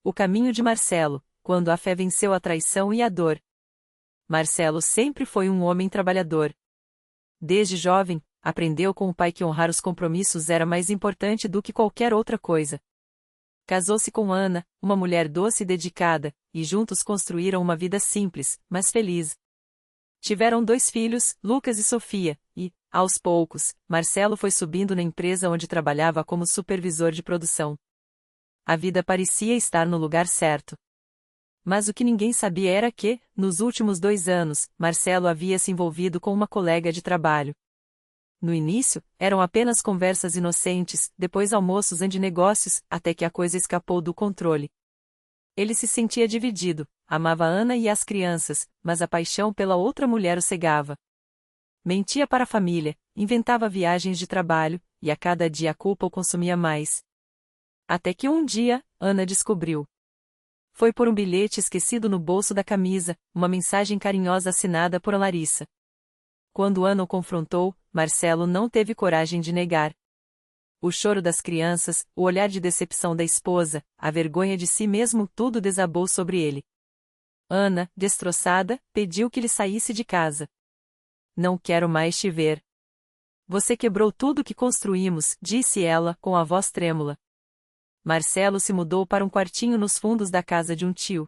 O caminho de Marcelo, quando a fé venceu a traição e a dor. Marcelo sempre foi um homem trabalhador. Desde jovem, aprendeu com o pai que honrar os compromissos era mais importante do que qualquer outra coisa. Casou-se com Ana, uma mulher doce e dedicada, e juntos construíram uma vida simples, mas feliz. Tiveram 2 filhos, Lucas e Sofia, e, aos poucos, Marcelo foi subindo na empresa onde trabalhava como supervisor de produção. A vida parecia estar no lugar certo. Mas o que ninguém sabia era que, nos últimos 2 anos, Marcelo havia se envolvido com uma colega de trabalho. No início, eram apenas conversas inocentes, depois almoços de negócios, até que a coisa escapou do controle. Ele se sentia dividido, amava Ana e as crianças, mas a paixão pela outra mulher o cegava. Mentia para a família, inventava viagens de trabalho, e a cada dia a culpa o consumia mais. Até que um dia, Ana descobriu. Foi por um bilhete esquecido no bolso da camisa, uma mensagem carinhosa assinada por Larissa. Quando Ana o confrontou, Marcelo não teve coragem de negar. O choro das crianças, o olhar de decepção da esposa, a vergonha de si mesmo, tudo desabou sobre ele. Ana, destroçada, pediu que ele saísse de casa. Não quero mais te ver. Você quebrou tudo que construímos, disse ela, com a voz trêmula. Marcelo se mudou para um quartinho nos fundos da casa de um tio.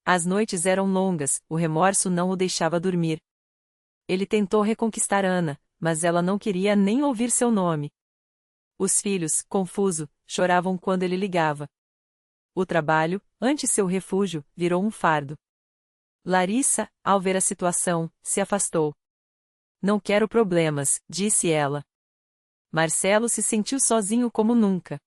As noites eram longas, o remorso não o deixava dormir. Ele tentou reconquistar Ana, mas ela não queria nem ouvir seu nome. Os filhos, confuso, choravam quando ele ligava. O trabalho, antes seu refúgio, virou um fardo. Larissa, ao ver a situação, se afastou. Não quero problemas, disse ela. Marcelo se sentiu sozinho como nunca.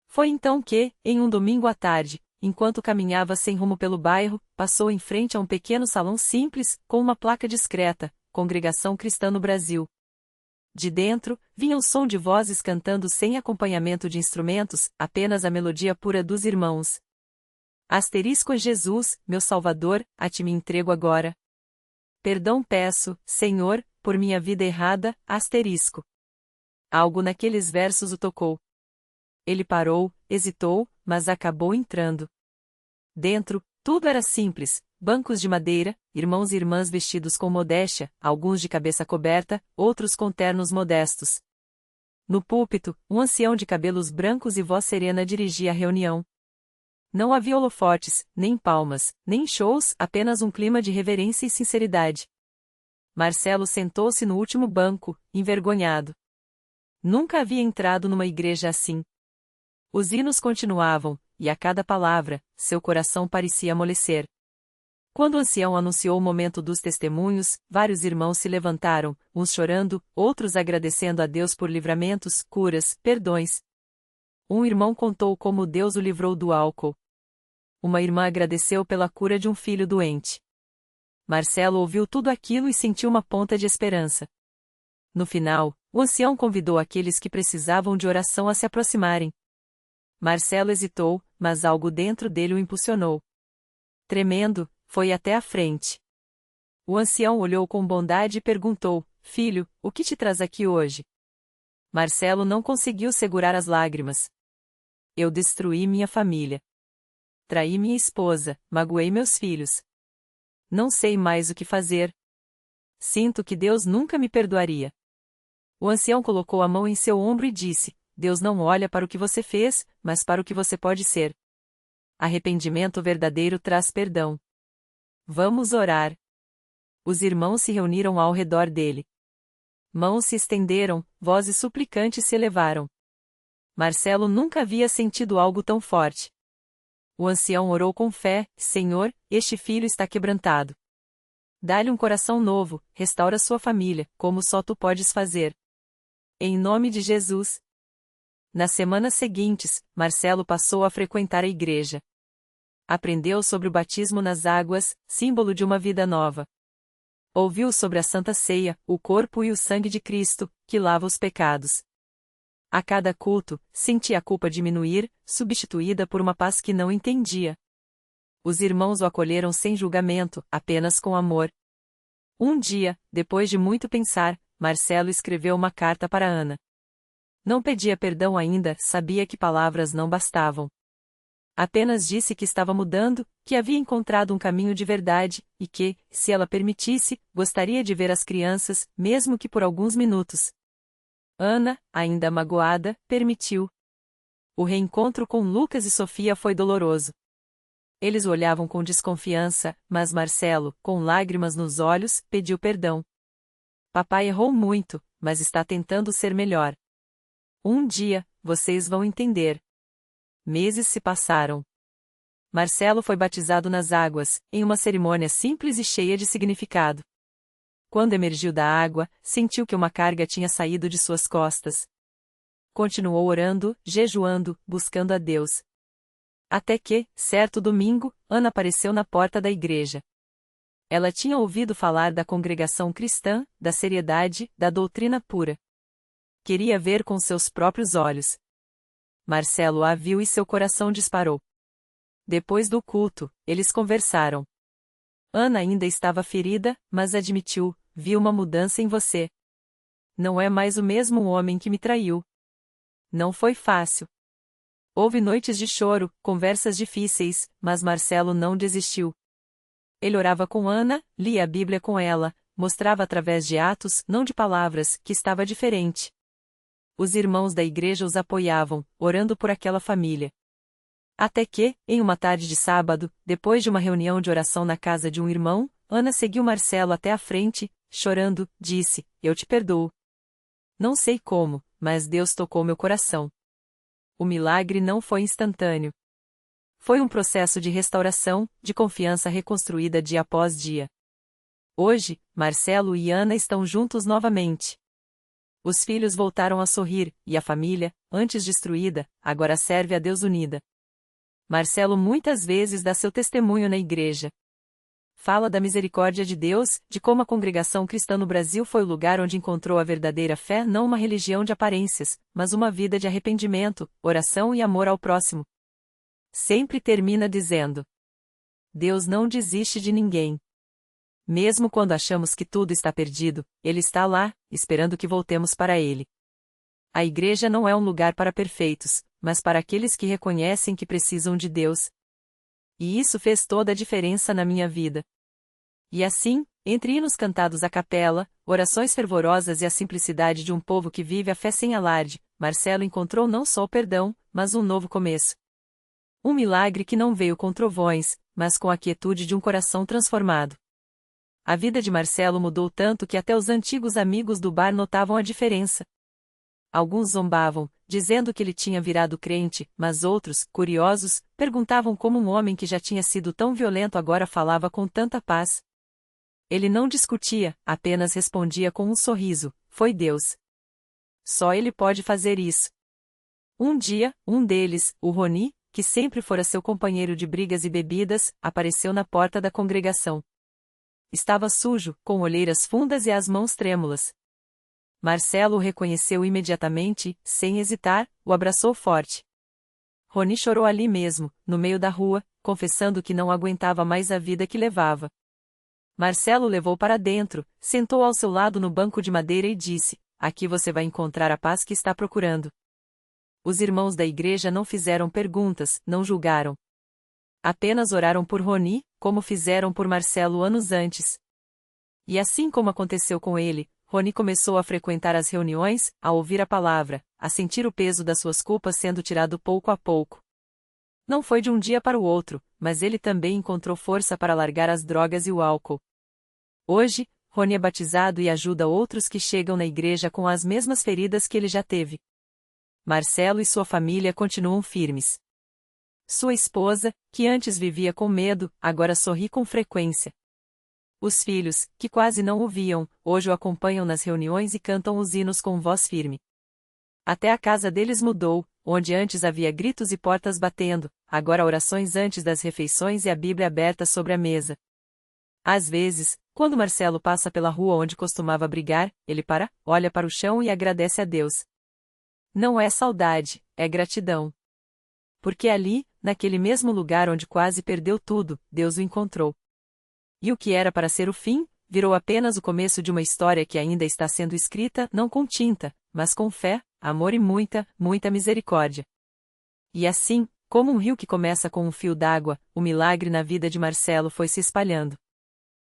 Foi então que, em um domingo à tarde, enquanto caminhava sem rumo pelo bairro, passou em frente a um pequeno salão simples, com uma placa discreta, Congregação Cristã no Brasil. De dentro, vinha o som de vozes cantando sem acompanhamento de instrumentos, apenas a melodia pura dos irmãos. Asterisco Jesus, meu Salvador, a ti me entrego agora. Perdão peço, Senhor, por minha vida errada, asterisco. Algo naqueles versos o tocou. Ele parou, hesitou, mas acabou entrando. Dentro, tudo era simples, bancos de madeira, irmãos e irmãs vestidos com modéstia, alguns de cabeça coberta, outros com ternos modestos. No púlpito, um ancião de cabelos brancos e voz serena dirigia a reunião. Não havia holofotes, nem palmas, nem shows, apenas um clima de reverência e sinceridade. Marcelo sentou-se no último banco, envergonhado. Nunca havia entrado numa igreja assim. Os hinos continuavam, e a cada palavra, seu coração parecia amolecer. Quando o ancião anunciou o momento dos testemunhos, vários irmãos se levantaram, uns chorando, outros agradecendo a Deus por livramentos, curas, perdões. Um irmão contou como Deus o livrou do álcool. Uma irmã agradeceu pela cura de um filho doente. Marcelo ouviu tudo aquilo e sentiu uma ponta de esperança. No final, o ancião convidou aqueles que precisavam de oração a se aproximarem. Marcelo hesitou, mas algo dentro dele o impulsionou. Tremendo, foi até a frente. O ancião olhou com bondade e perguntou: Filho, o que te traz aqui hoje? Marcelo não conseguiu segurar as lágrimas. Eu destruí minha família. Traí minha esposa, magoei meus filhos. Não sei mais o que fazer. Sinto que Deus nunca me perdoaria. O ancião colocou a mão em seu ombro e disse: Deus não olha para o que você fez, mas para o que você pode ser. Arrependimento verdadeiro traz perdão. Vamos orar. Os irmãos se reuniram ao redor dele. Mãos se estenderam, vozes suplicantes se elevaram. Marcelo nunca havia sentido algo tão forte. O ancião orou com fé: Senhor, este filho está quebrantado. Dá-lhe um coração novo, restaura sua família, como só tu podes fazer. Em nome de Jesus. Nas semanas seguintes, Marcelo passou a frequentar a igreja. Aprendeu sobre o batismo nas águas, símbolo de uma vida nova. Ouviu sobre a Santa Ceia, o corpo e o sangue de Cristo, que lava os pecados. A cada culto, sentia a culpa diminuir, substituída por uma paz que não entendia. Os irmãos o acolheram sem julgamento, apenas com amor. Um dia, depois de muito pensar, Marcelo escreveu uma carta para Ana. Não pedia perdão ainda, sabia que palavras não bastavam. Apenas disse que estava mudando, que havia encontrado um caminho de verdade, e que, se ela permitisse, gostaria de ver as crianças, mesmo que por alguns minutos. Ana, ainda magoada, permitiu. O reencontro com Lucas e Sofia foi doloroso. Eles o olhavam com desconfiança, mas Marcelo, com lágrimas nos olhos, pediu perdão. Papai errou muito, mas está tentando ser melhor. Um dia, vocês vão entender. Meses se passaram. Marcelo foi batizado nas águas, em uma cerimônia simples e cheia de significado. Quando emergiu da água, sentiu que uma carga tinha saído de suas costas. Continuou orando, jejuando, buscando a Deus. Até que, certo domingo, Ana apareceu na porta da igreja. Ela tinha ouvido falar da congregação cristã, da seriedade, da doutrina pura. Queria ver com seus próprios olhos. Marcelo a viu e seu coração disparou. Depois do culto, eles conversaram. Ana ainda estava ferida, mas admitiu: vi uma mudança em você. Não é mais o mesmo homem que me traiu. Não foi fácil. Houve noites de choro, conversas difíceis, mas Marcelo não desistiu. Ele orava com Ana, lia a Bíblia com ela, mostrava através de atos, não de palavras, que estava diferente. Os irmãos da igreja os apoiavam, orando por aquela família. Até que, em uma tarde de sábado, depois de uma reunião de oração na casa de um irmão, Ana seguiu Marcelo até a frente, chorando, disse: eu te perdoo. Não sei como, mas Deus tocou meu coração. O milagre não foi instantâneo. Foi um processo de restauração, de confiança reconstruída dia após dia. Hoje, Marcelo e Ana estão juntos novamente. Os filhos voltaram a sorrir, e a família, antes destruída, agora serve a Deus unida. Marcelo muitas vezes dá seu testemunho na igreja. Fala da misericórdia de Deus, de como a congregação cristã no Brasil foi o lugar onde encontrou a verdadeira fé, não uma religião de aparências, mas uma vida de arrependimento, oração e amor ao próximo. Sempre termina dizendo: Deus não desiste de ninguém. Mesmo quando achamos que tudo está perdido, Ele está lá, esperando que voltemos para Ele. A igreja não é um lugar para perfeitos, mas para aqueles que reconhecem que precisam de Deus. E isso fez toda a diferença na minha vida. E assim, entre hinos cantados à capela, orações fervorosas e a simplicidade de um povo que vive a fé sem alarde, Marcelo encontrou não só o perdão, mas um novo começo. Um milagre que não veio com trovões, mas com a quietude de um coração transformado. A vida de Marcelo mudou tanto que até os antigos amigos do bar notavam a diferença. Alguns zombavam, dizendo que ele tinha virado crente, mas outros, curiosos, perguntavam como um homem que já tinha sido tão violento agora falava com tanta paz. Ele não discutia, apenas respondia com um sorriso: foi Deus. Só Ele pode fazer isso. Um dia, um deles, o Roni, que sempre fora seu companheiro de brigas e bebidas, apareceu na porta da congregação. Estava sujo, com olheiras fundas e as mãos trêmulas. Marcelo o reconheceu imediatamente, sem hesitar, o abraçou forte. Roni chorou ali mesmo, no meio da rua, confessando que não aguentava mais a vida que levava. Marcelo o levou para dentro, sentou ao seu lado no banco de madeira e disse: aqui você vai encontrar a paz que está procurando. Os irmãos da igreja não fizeram perguntas, não julgaram. Apenas oraram por Roni, como fizeram por Marcelo anos antes. E assim como aconteceu com ele, Roni começou a frequentar as reuniões, a ouvir a palavra, a sentir o peso das suas culpas sendo tirado pouco a pouco. Não foi de um dia para o outro, mas ele também encontrou força para largar as drogas e o álcool. Hoje, Roni é batizado e ajuda outros que chegam na igreja com as mesmas feridas que ele já teve. Marcelo e sua família continuam firmes. Sua esposa, que antes vivia com medo, agora sorri com frequência. Os filhos, que quase não o viam, hoje o acompanham nas reuniões e cantam os hinos com voz firme. Até a casa deles mudou, onde antes havia gritos e portas batendo, agora orações antes das refeições e a Bíblia aberta sobre a mesa. Às vezes, quando Marcelo passa pela rua onde costumava brigar, ele para, olha para o chão e agradece a Deus. Não é saudade, é gratidão. Porque ali, naquele mesmo lugar onde quase perdeu tudo, Deus o encontrou. E o que era para ser o fim, virou apenas o começo de uma história que ainda está sendo escrita, não com tinta, mas com fé, amor e muita, muita misericórdia. E assim, Como um rio que começa com um fio d'água, o milagre na vida de Marcelo foi se espalhando.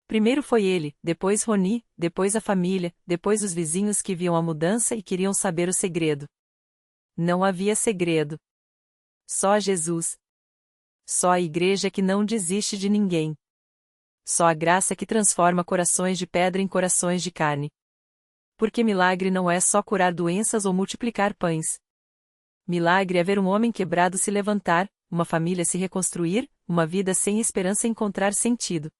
Primeiro foi ele, depois Roni, depois a família, depois os vizinhos que viam a mudança e queriam saber o segredo. Não havia segredo. Só Jesus. Só a igreja que não desiste de ninguém. Só a graça que transforma corações de pedra em corações de carne. Porque milagre não é só curar doenças ou multiplicar pães. Milagre é ver um homem quebrado se levantar, uma família se reconstruir, uma vida sem esperança encontrar sentido.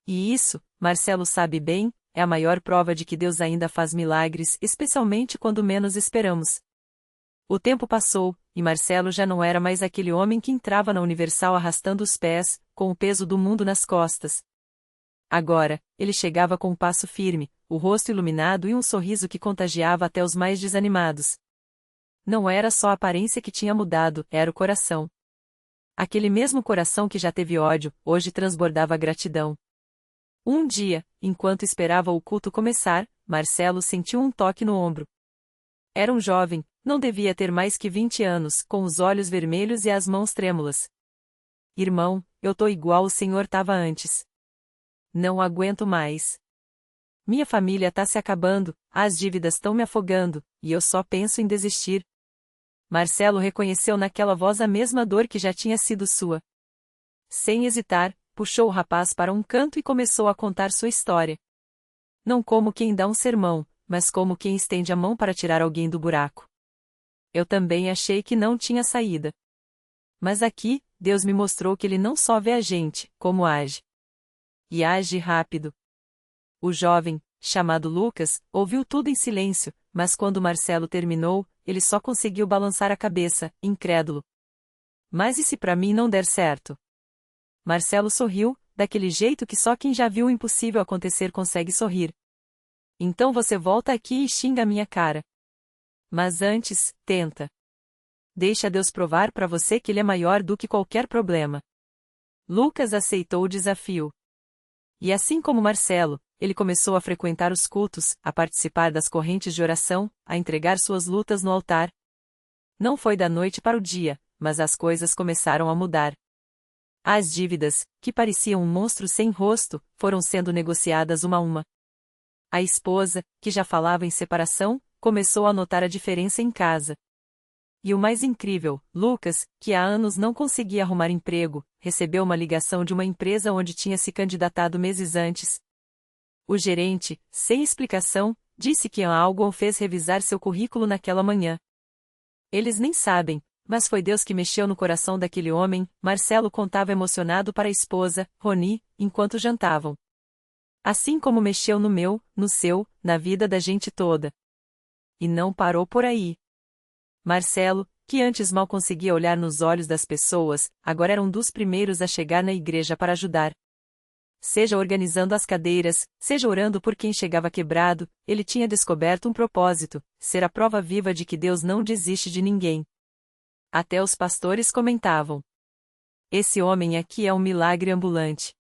E isso, Marcelo sabe bem, é a maior prova de que Deus ainda faz milagres, especialmente quando menos esperamos. O tempo passou, e Marcelo já não era mais aquele homem que entrava na Universal arrastando os pés, com o peso do mundo nas costas. Agora, ele chegava com um passo firme, o rosto iluminado e um sorriso que contagiava até os mais desanimados. Não era só a aparência que tinha mudado, era o coração. Aquele mesmo coração que já teve ódio, hoje transbordava gratidão. Um dia, enquanto esperava o culto começar, Marcelo sentiu um toque no ombro. Era um jovem, não devia ter mais que 20 anos, com os olhos vermelhos e as mãos trêmulas. Irmão, eu tô igual o senhor tava antes. Não aguento mais. Minha família tá se acabando, as dívidas estão me afogando, e eu só penso em desistir. Marcelo reconheceu naquela voz a mesma dor que já tinha sido sua. Sem hesitar, puxou o rapaz para um canto e começou a contar sua história. Não como quem dá um sermão, mas como quem estende a mão para tirar alguém do buraco. Eu também achei que não tinha saída. Mas aqui, Deus me mostrou que Ele não só vê a gente, como age. E age rápido. O jovem, chamado Lucas, ouviu tudo em silêncio, mas quando Marcelo terminou, ele só conseguiu balançar a cabeça, incrédulo. Mas e se pra mim não der certo? Marcelo sorriu, daquele jeito que só quem já viu o impossível acontecer consegue sorrir. Então você volta aqui e xinga a minha cara. Mas antes, tenta. Deixa Deus provar pra você que Ele é maior do que qualquer problema. Lucas aceitou o desafio. E assim como Marcelo, ele começou a frequentar os cultos, a participar das correntes de oração, a entregar suas lutas no altar. Não foi da noite para o dia, mas as coisas começaram a mudar. As dívidas, que pareciam um monstro sem rosto, foram sendo negociadas uma a uma. A esposa, que já falava em separação, começou a notar a diferença em casa. E o mais incrível, Lucas, que há anos não conseguia arrumar emprego, recebeu uma ligação de uma empresa onde tinha se candidatado meses antes. O gerente, sem explicação, disse que algo o fez revisar seu currículo naquela manhã. Eles nem sabem, mas foi Deus que mexeu no coração daquele homem, Marcelo contava emocionado para a esposa, Roni, enquanto jantavam. Assim como mexeu no meu, no seu, na vida da gente toda. E não parou por aí. Marcelo, que antes mal conseguia olhar nos olhos das pessoas, agora era um dos primeiros a chegar na igreja para ajudar. Seja organizando as cadeiras, seja orando por quem chegava quebrado, ele tinha descoberto um propósito, ser a prova viva de que Deus não desiste de ninguém. Até os pastores comentavam. Esse homem aqui é um milagre ambulante.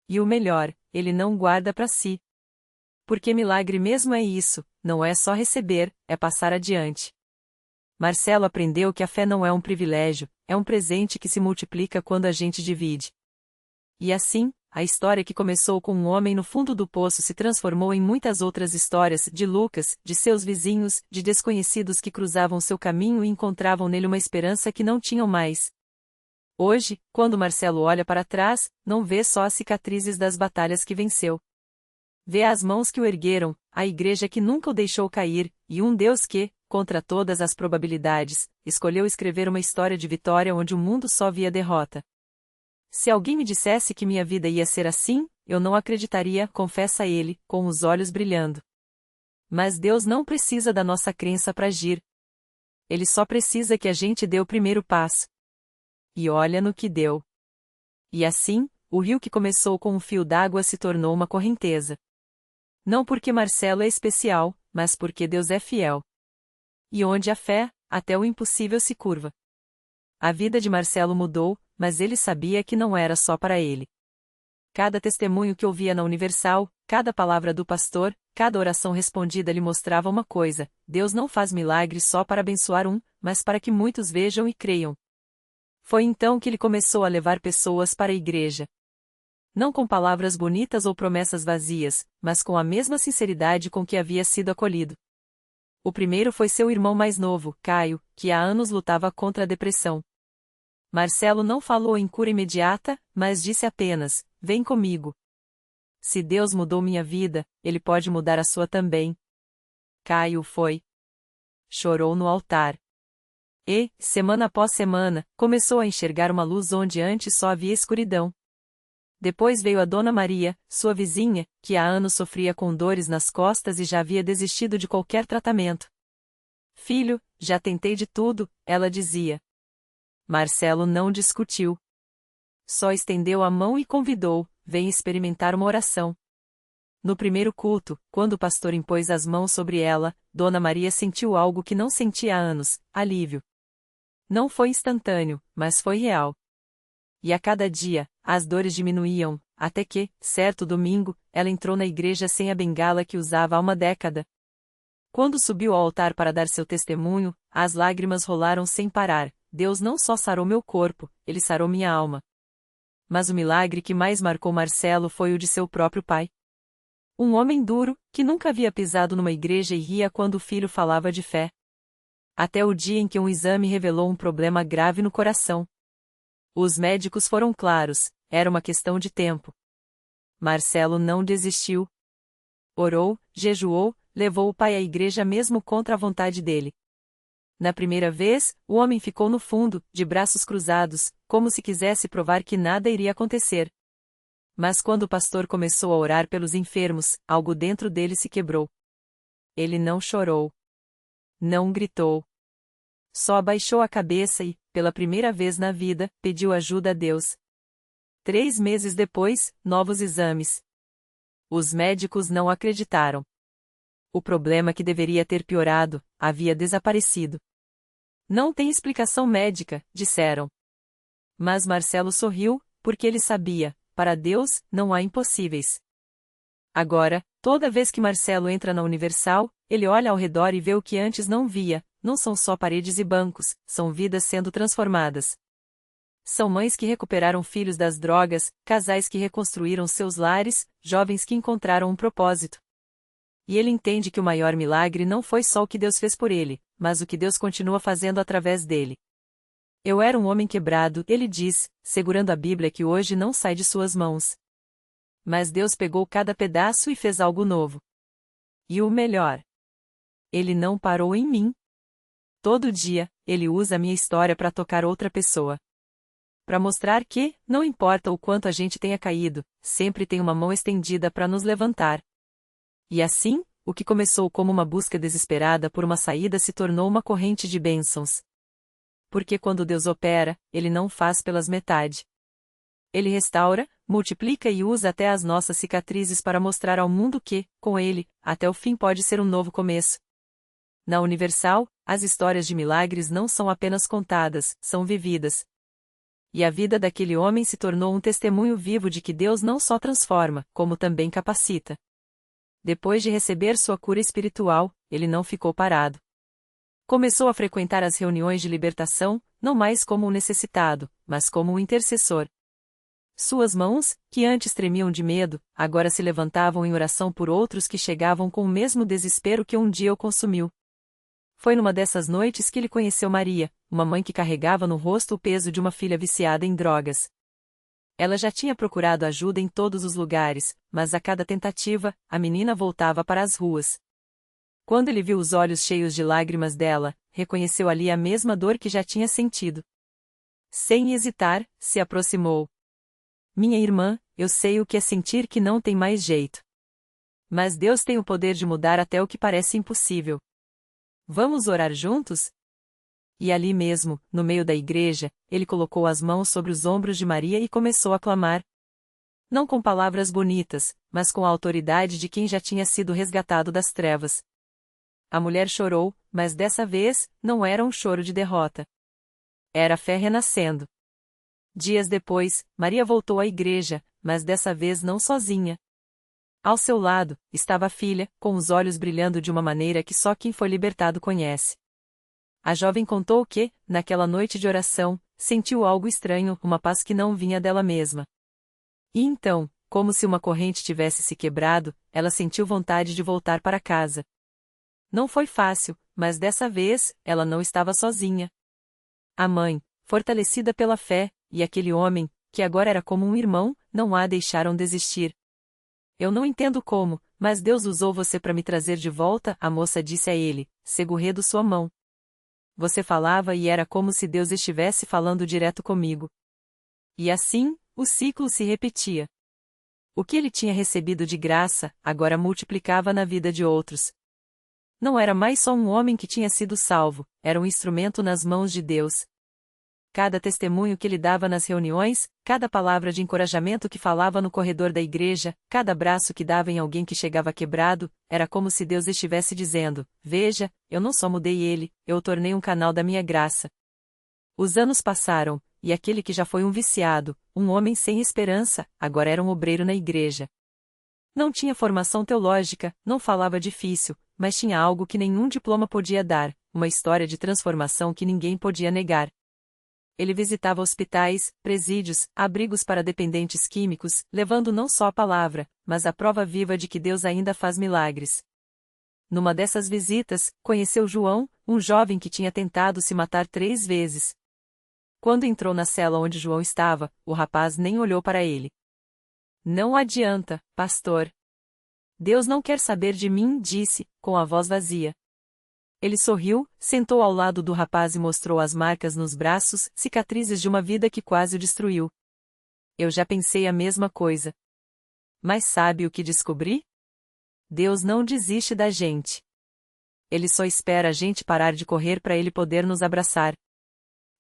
E o melhor, ele não guarda para si. Porque milagre mesmo é isso, não é só receber, é passar adiante. Marcelo aprendeu que a fé não é um privilégio, é um presente que se multiplica quando a gente divide. E assim, a história que começou com um homem no fundo do poço se transformou em muitas outras histórias, de Lucas, de seus vizinhos, de desconhecidos que cruzavam seu caminho e encontravam nele uma esperança que não tinham mais. Hoje, quando Marcelo olha para trás, não vê só as cicatrizes das batalhas que venceu. Vê as mãos que o ergueram, a igreja que nunca o deixou cair, e um Deus que, contra todas as probabilidades, escolheu escrever uma história de vitória onde o mundo só via derrota. Se alguém me dissesse que minha vida ia ser assim, eu não acreditaria, confessa ele, com os olhos brilhando. Mas Deus não precisa da nossa crença para agir. Ele só precisa que a gente dê o primeiro passo. E olha no que deu. E assim, o rio que começou com um fio d'água se tornou uma correnteza. Não porque Marcelo é especial, mas porque Deus é fiel. E onde há fé, até o impossível se curva. A vida de Marcelo mudou, mas ele sabia que não era só para ele. Cada testemunho que ouvia na Universal, cada palavra do pastor, cada oração respondida lhe mostrava uma coisa: Deus não faz milagres só para abençoar um, mas para que muitos vejam e creiam. Foi então que ele começou a levar pessoas para a igreja. Não com palavras bonitas ou promessas vazias, mas com a mesma sinceridade com que havia sido acolhido. O primeiro foi seu irmão mais novo, Caio, que há anos lutava contra a depressão. Marcelo não falou em cura imediata, mas disse apenas: "Vem comigo. Se Deus mudou minha vida, Ele pode mudar a sua também." Caio foi. Chorou no altar. E, semana após semana, começou a enxergar uma luz onde antes só havia escuridão. Depois veio a Dona Maria, sua vizinha, que há anos sofria com dores nas costas e já havia desistido de qualquer tratamento. "Filho, já tentei de tudo", ela dizia. Marcelo não discutiu. Só estendeu a mão e convidou: "Vem experimentar uma oração." No primeiro culto, quando o pastor impôs as mãos sobre ela, Dona Maria sentiu algo que não sentia há anos: alívio. Não foi instantâneo, mas foi real. E a cada dia, as dores diminuíam, até que, certo domingo, ela entrou na igreja sem a bengala que usava há uma década. Quando subiu ao altar para dar seu testemunho, as lágrimas rolaram sem parar. "Deus não só sarou meu corpo, Ele sarou minha alma." Mas o milagre que mais marcou Marcelo foi o de seu próprio pai. Um homem duro, que nunca havia pisado numa igreja e ria quando o filho falava de fé. Até o dia em que um exame revelou um problema grave no coração. Os médicos foram claros: era uma questão de tempo. Marcelo não desistiu. Orou, jejuou, levou o pai à igreja mesmo contra a vontade dele. Na primeira vez, o homem ficou no fundo, de braços cruzados, como se quisesse provar que nada iria acontecer. Mas quando o pastor começou a orar pelos enfermos, algo dentro dele se quebrou. Ele não chorou. Não gritou. Só abaixou a cabeça e, pela primeira vez na vida, pediu ajuda a Deus. 3 meses depois, novos exames. Os médicos não acreditaram. O problema que deveria ter piorado, havia desaparecido. "Não tem explicação médica", disseram. Mas Marcelo sorriu, porque ele sabia: para Deus, não há impossíveis. Agora, toda vez que Marcelo entra na Universal, ele olha ao redor e vê o que antes não via: não são só paredes e bancos, são vidas sendo transformadas. São mães que recuperaram filhos das drogas, casais que reconstruíram seus lares, jovens que encontraram um propósito. E ele entende que o maior milagre não foi só o que Deus fez por ele, mas o que Deus continua fazendo através dele. "Eu era um homem quebrado", ele diz, segurando a Bíblia que hoje não sai de suas mãos. Mas Deus pegou cada pedaço e fez algo novo. E o melhor: Ele não parou em mim. Todo dia, Ele usa a minha história para tocar outra pessoa. Para mostrar que, não importa o quanto a gente tenha caído, sempre tem uma mão estendida para nos levantar. E assim, o que começou como uma busca desesperada por uma saída se tornou uma corrente de bênçãos. Porque quando Deus opera, Ele não faz pelas metade. Ele restaura, multiplica e usa até as nossas cicatrizes para mostrar ao mundo que, com Ele, até o fim pode ser um novo começo. Na Universal, as histórias de milagres não são apenas contadas, são vividas. E a vida daquele homem se tornou um testemunho vivo de que Deus não só transforma, como também capacita. Depois de receber sua cura espiritual, ele não ficou parado. Começou a frequentar as reuniões de libertação, não mais como um necessitado, mas como um intercessor. Suas mãos, que antes tremiam de medo, agora se levantavam em oração por outros que chegavam com o mesmo desespero que um dia o consumiu. Foi numa dessas noites que ele conheceu Maria, uma mãe que carregava no rosto o peso de uma filha viciada em drogas. Ela já tinha procurado ajuda em todos os lugares, mas a cada tentativa, a menina voltava para as ruas. Quando ele viu os olhos cheios de lágrimas dela, reconheceu ali a mesma dor que já tinha sentido. Sem hesitar, se aproximou. "Minha irmã, eu sei o que é sentir que não tem mais jeito. Mas Deus tem o poder de mudar até o que parece impossível. Vamos orar juntos?" E ali mesmo, no meio da igreja, ele colocou as mãos sobre os ombros de Maria e começou a clamar. Não com palavras bonitas, mas com a autoridade de quem já tinha sido resgatado das trevas. A mulher chorou, mas dessa vez, não era um choro de derrota. Era a fé renascendo. Dias depois, Maria voltou à igreja, mas dessa vez não sozinha. Ao seu lado, estava a filha, com os olhos brilhando de uma maneira que só quem foi libertado conhece. A jovem contou que, naquela noite de oração, sentiu algo estranho, uma paz que não vinha dela mesma. E então, como se uma corrente tivesse se quebrado, ela sentiu vontade de voltar para casa. Não foi fácil, mas dessa vez, ela não estava sozinha. A mãe, fortalecida pela fé, e aquele homem, que agora era como um irmão, não a deixaram desistir. Eu não entendo como, mas Deus usou você para me trazer de volta, a moça disse a ele, segurando sua mão. Você falava e era como se Deus estivesse falando direto comigo. E assim, o ciclo se repetia. O que ele tinha recebido de graça, agora multiplicava na vida de outros. Não era mais só um homem que tinha sido salvo, era um instrumento nas mãos de Deus. Cada testemunho que ele dava nas reuniões, cada palavra de encorajamento que falava no corredor da igreja, cada abraço que dava em alguém que chegava quebrado, era como se Deus estivesse dizendo: veja, eu não só mudei ele, eu o tornei um canal da minha graça. Os anos passaram, e aquele que já foi um viciado, um homem sem esperança, agora era um obreiro na igreja. Não tinha formação teológica, não falava difícil, mas tinha algo que nenhum diploma podia dar, uma história de transformação que ninguém podia negar. Ele visitava hospitais, presídios, abrigos para dependentes químicos, levando não só a palavra, mas a prova viva de que Deus ainda faz milagres. Numa dessas visitas, conheceu João, um jovem que tinha tentado se matar 3 vezes. Quando entrou na cela onde João estava, o rapaz nem olhou para ele. Não adianta, pastor. Deus não quer saber de mim, disse, com a voz vazia. Ele sorriu, sentou ao lado do rapaz e mostrou as marcas nos braços, cicatrizes de uma vida que quase o destruiu. Eu já pensei a mesma coisa. Mas sabe o que descobri? Deus não desiste da gente. Ele só espera a gente parar de correr para ele poder nos abraçar.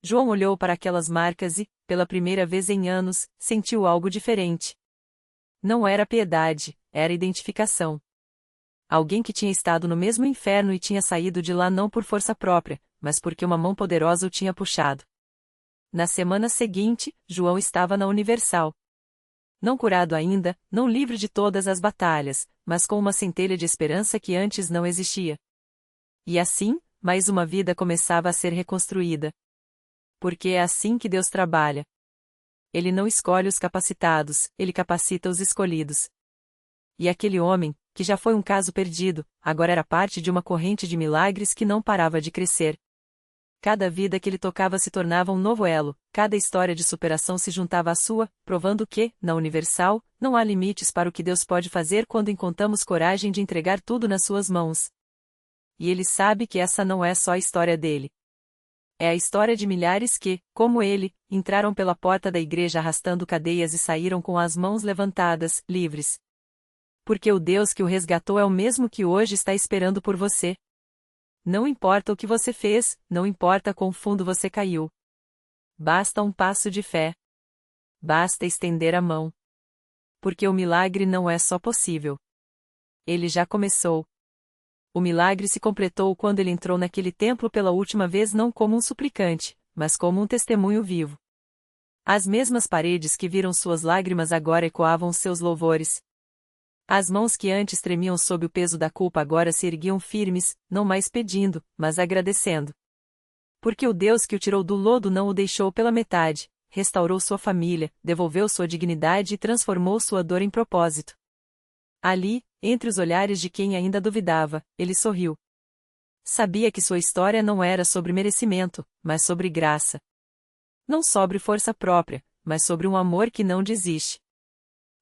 João olhou para aquelas marcas e, pela primeira vez em anos, sentiu algo diferente. Não era piedade, era identificação. Alguém que tinha estado no mesmo inferno e tinha saído de lá não por força própria, mas porque uma mão poderosa o tinha puxado. Na semana seguinte, João estava na Universal. Não curado ainda, não livre de todas as batalhas, mas com uma centelha de esperança que antes não existia. E assim, mais uma vida começava a ser reconstruída. Porque é assim que Deus trabalha. Ele não escolhe os capacitados, ele capacita os escolhidos. E aquele homem, que já foi um caso perdido, agora era parte de uma corrente de milagres que não parava de crescer. Cada vida que ele tocava se tornava um novo elo, cada história de superação se juntava à sua, provando que, na Universal, não há limites para o que Deus pode fazer quando encontramos coragem de entregar tudo nas suas mãos. E ele sabe que essa não é só a história dele. É a história de milhares que, como ele, entraram pela porta da igreja arrastando cadeias e saíram com as mãos levantadas, livres. Porque o Deus que o resgatou é o mesmo que hoje está esperando por você. Não importa o que você fez, não importa quão fundo você caiu. Basta um passo de fé. Basta estender a mão. Porque o milagre não é só possível. Ele já começou. O milagre se completou quando ele entrou naquele templo pela última vez não como um suplicante, mas como um testemunho vivo. As mesmas paredes que viram suas lágrimas agora ecoavam seus louvores. As mãos que antes tremiam sob o peso da culpa agora se erguiam firmes, não mais pedindo, mas agradecendo. Porque o Deus que o tirou do lodo não o deixou pela metade, restaurou sua família, devolveu sua dignidade e transformou sua dor em propósito. Ali, entre os olhares de quem ainda duvidava, ele sorriu. Sabia que sua história não era sobre merecimento, mas sobre graça. Não sobre força própria, mas sobre um amor que não desiste.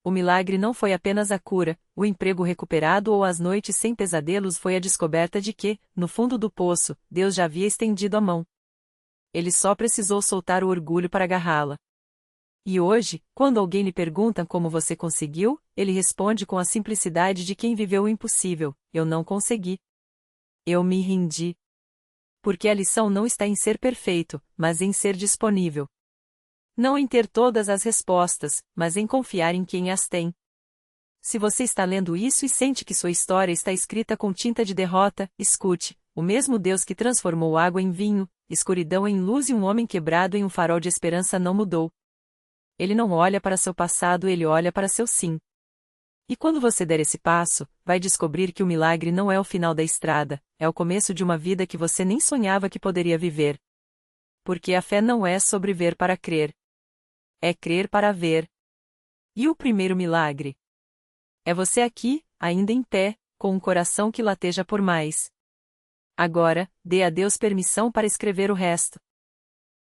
O milagre não foi apenas a cura, o emprego recuperado ou as noites sem pesadelos, foi a descoberta de que, no fundo do poço, Deus já havia estendido a mão. Ele só precisou soltar o orgulho para agarrá-la. E hoje, quando alguém lhe pergunta como você conseguiu, ele responde com a simplicidade de quem viveu o impossível: eu não consegui. Eu me rendi. Porque a lição não está em ser perfeito, mas em ser disponível. Não em ter todas as respostas, mas em confiar em quem as tem. Se você está lendo isso e sente que sua história está escrita com tinta de derrota, escute: o mesmo Deus que transformou água em vinho, escuridão em luz e um homem quebrado em um farol de esperança não mudou. Ele não olha para seu passado, ele olha para seu sim. E quando você der esse passo, vai descobrir que o milagre não é o final da estrada, é o começo de uma vida que você nem sonhava que poderia viver. Porque a fé não é sobre ver para crer. É crer para ver. E o primeiro milagre? É você aqui, ainda em pé, com um coração que lateja por mais. Agora, dê a Deus permissão para escrever o resto.